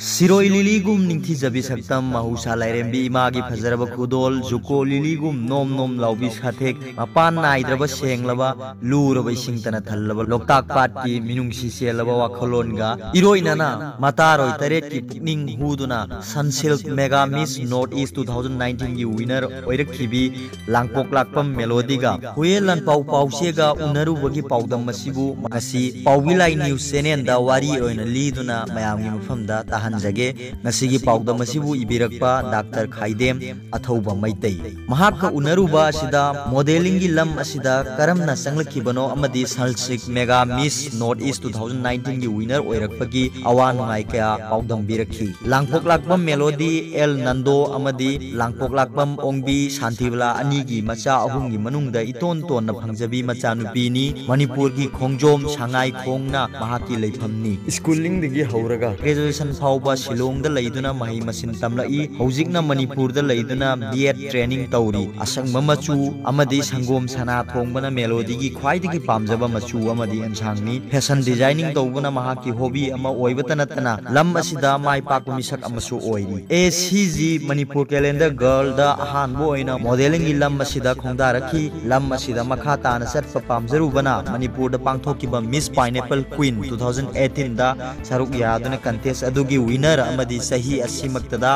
सिरोई लिलीगुम निंथी जबी सक्तम महूसा लाइरेंबी इमागी फजरब खुदोल जुको लिलीगुम नोम नोम लाउबी साथेक मपान नाइद्रब सेंगलबा लूरब इसिंगतना थल्लब लोकताक पाट की मिनुंगसी सेलब वाखलोनगा इरोइनना मतारोय तरेट की पुकनिंग हुदुना Sunsilk Mega Miss North East 2019 की विनर ओइरखिबी लांगपोक लाकपम मेलोडीगा हुएलन पाउ पाउसेगा उनरुबगी पाउदम मसिबु मसी पाउविलाई न्यूज चैनल दा वारी ओइना लीदुना मयामगी मफमदा ताहनजगे नसिगी पाउदम मसिबु इबिरकपा डॉक्टर खाइदेम अथौबा मैतै महाका उनरुबा असिदा मॉडलिंग की लम असिदा करमना संगलखिबनो अमदी Sunsilk Mega Miss North East 2019 की विनर ओइरकपगी अवा नुंगाई कया पाउदम बिरखी लांगपोक लाकपम मेलोडी एल नंदो अमदी लांगपोक लाकपम ओंबी शांतिबला अनीगी मचा अहुंगी मनुंगदा इतोन तोन फंगजबी मचा नुपीनी मणिपुर की खोंगजोम सांगाई खोंगना महाकी लेफमनी स्कूलिंग दिगी हौरगा ग्रेजुएशन फाउबा शिलोंग दा लैदुना मही मसिन तमलाई हौजिकना मणिपुर दा लैदुना बीएड ट्रेनिंग तौरी असंगम मचू अमदी संगोम सना थोंगबना मेलोडी की ख्वाइदगी पामजबा मचू अमदी अनसांगनी फैशन डिजाइनिंग तौबना महाकी हॉबी अमा ओइबता नतना लम असिदा माई पाकु मिसक अमसु ओइरी एसीजी मणिपुर कैलेंडर गर्ल दा अहानबो ओइना मॉडलिंग की लम असिदा खोंदारखी लम असिदा मखा ताना चटपा पामजरुबना मणिपुर दा पांगथोकिबा मिस पाइनएप्पल क्वीन 2018 दा सरुक यादुना कंटेस्ट अदुगी विनर अमदी सही असीमक्तदा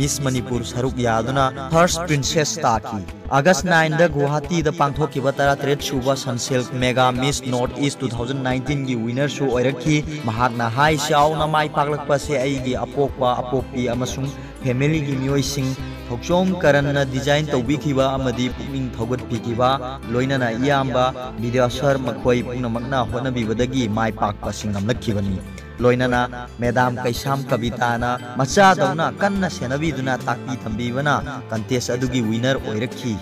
मिस मणिपुर सरुक यादुना फर्स्ट प्रिंसेस ताकी अगस्त 9 दा गुवाहाटी दा पांगथोकिबा 33 सुबा Sunsilk Mega Miss North East 2019 की विनर सु ओइरखी महाकना हाई चाउना माई पाकलकपासे अइगी अपोकपा अपोकपी अमसुंग फैमिली की मियोइसिंग थोक्चोम करन डिजाइन तौबिखिबा अमदी पुकनिंग थौगतपिखिबा लोइनना इयाम्बा वीडियोसर मखोई पुनमकना होनबिबदगी माई पाकपा सिंगमलखिबनी लोइनना मैदाम कैसाम कविताना मचादौना कन्ना सेनबीदुना ताकपी तंबीबना कंटेस्ट अदुगी विनर ओइरखी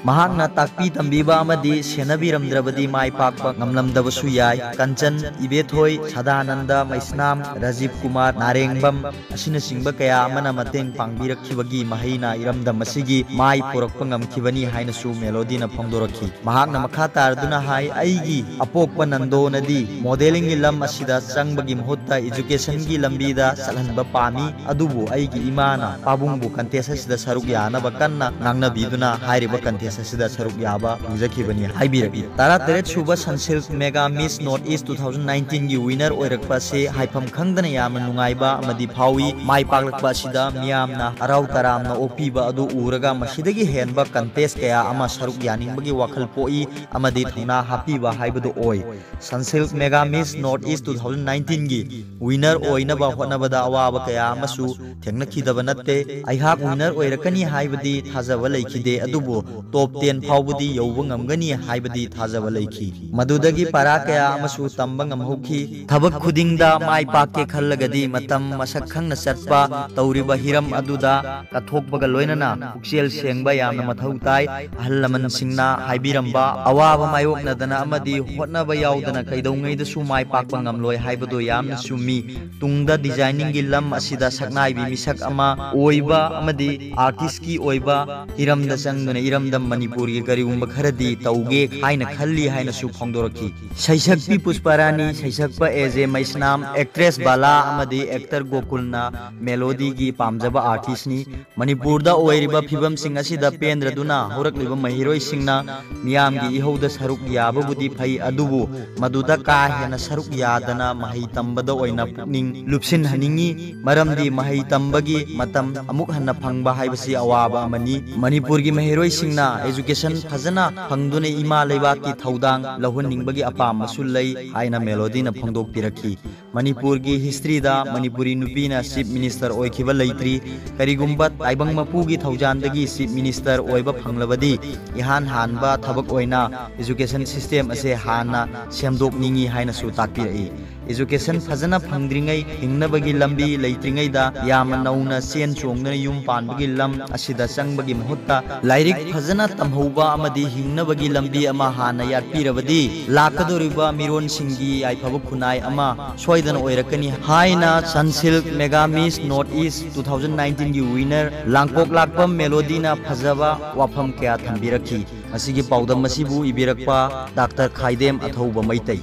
महाकना ताकपी तंबीबा अमदी सेनबीरमद्रबदी माई पाकपा ngमलमदबसु याय कंचन इबेथोय सदानंद मैस्नाम राजीव कुमार नारेंगबम असिना सिंगबा कया अमना मतेंग पांगबिरखिबगी महिना इरमदम असिगी माई पुरकपा ngमखिबनी हाइनसु मेलोडीना फोंदोरखी महाकना मखा तारदुना हाय अइगी अपोकपा नंदोनदी मॉडलिंग की लम असिदा चंगबगी महुत्ता एजुकेशन की लंबीदा चलहनबा पामी अदुबु अइगी इमाना पाबुंगबु कंटेस्ट असिदा सरुक यानबा कन्ना ngangnabiदुना हाइरिबा कंटेस्ट असिदा सरुक याबा उजखिबनी हाइबिरबी 33 सुबा Sunsilk Mega Miss North East 2019 की विनर ओइरकपासे हाइफम खंगदना यामन नुंगाइबा अमदी फावी माई पाकलकपा असिदा मियामना हराउ तरामना ओपीबा अदु उरगा मसिदगी हेनबा कंटेस्ट कया अमा सरुक यानिंगबगी वाखल पोई अमदी थौना हापीबा हाइबदु ओय Sunsilk Mega Miss North East 2019 की विनर ओइनबा होनबदा अवाबा कया अमसु थेंगनखिदबा नत्ते अइहाक विनर ओइरकनी हाइबदी थाजबा लैखिदे अदुबो टॉप 10 फाउबदी यौबा ngमगनी हाइबदी थाजबा लैखि मदुदगी पारा कया अमसु तंबा ngमहौखि थबक खुदिंगदा माई पाके खल्लगदी मतम मसक खंगना चटपा तौरिबा हिरम अदुदा कथोकबगा लोइनना पुक्सेल सेंगबा यामना मथौ ताई अहल लमन सिंगना हाइबिरमबा अवाबा मायोकनदना अमदी होटनबा याउदना कैदौंगैदसु माई पाकबा ngमलोय हाइबदो यामना सुमी तुंगदा डिजाइनिंग की लम असिदा सकनाइबी मिसक अमा ओइबा अमदी आर्टिस्ट की ओइबा हिरमदा चंगदना इरमदम मणिपुर की करीगुंबा खरदी तौगे हाइना खल्ली हाइना सु फोंदोरखी सैसक्पी पुष्पारानी सैसक्पा एजे मैस्नाम एक्ट्रेस बाला अमदी एक्टर गोकुलना मेलोडी की पामजबा आर्टिस्टनी मणिपुर दा ओइरिबा फिबम सिंग असिदा पेंद्रदुना होरकलिबा महिरोय सिंगना मियाम की इहौदा सरुक याबबुदी फै अदुबु मदुदा का हेना सरुक यादना मही तंबदा ओइना पुकनिंग लुपसिन हनिंगी मरमदी मही तंबगी मतम अमुक हन्ना फंगबा हाइबसी अवाबा मनी मणिपुर की महिरोय सिंगना एजुकेशन फजना फंगदुने इमा लेबा की थौदांग लहुननिंगबगी अपाम मसुलै हाइना मेलोडीना फोंदोकपिरखी मणिपुर की हिस्ट्री दा मणिपुरी नुपीना चीफ मिनिस्टर ओइखिबा लैत्री करीगुंबा ताइबंग मपुगी थौजानदगी चीफ मिनिस्टर ओइबा फंगलबदी इहान हानबा थबक ओइना एजुकेशन सिस्टम असे हाना सेमदोकनिंगी हाइना सु ताकपिरई एजुकेशन फजना फंगद्रिंगै हिंगनबगी लंबी लैत्रिंगैदा याम नौना चेन चोंगदना युम पानबगी लम असिदा चंगबगी महुत्ता लाइरिक फजना तमहौबा अमदी हिंगनबगी लंबी अमा हाना याटपिरबदी लाकदोरिबा मिरोन सिंगी आइफब खुनाय अमा सोइदन ओइरकनी हाइना Sunsilk Mega Miss North East 2019 की विनर लांगपोक लाकपम मेलोडीना फजबा वाफम कया थंबिरखी असिगी पाउदम मसिबु इबिरकपा डॉक्टर खाइदेम अथौबा मैतै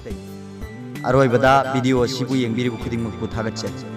अरोइबदा वीडियो सिबु येंबिरिबु खुदिंगमकु थागतचे।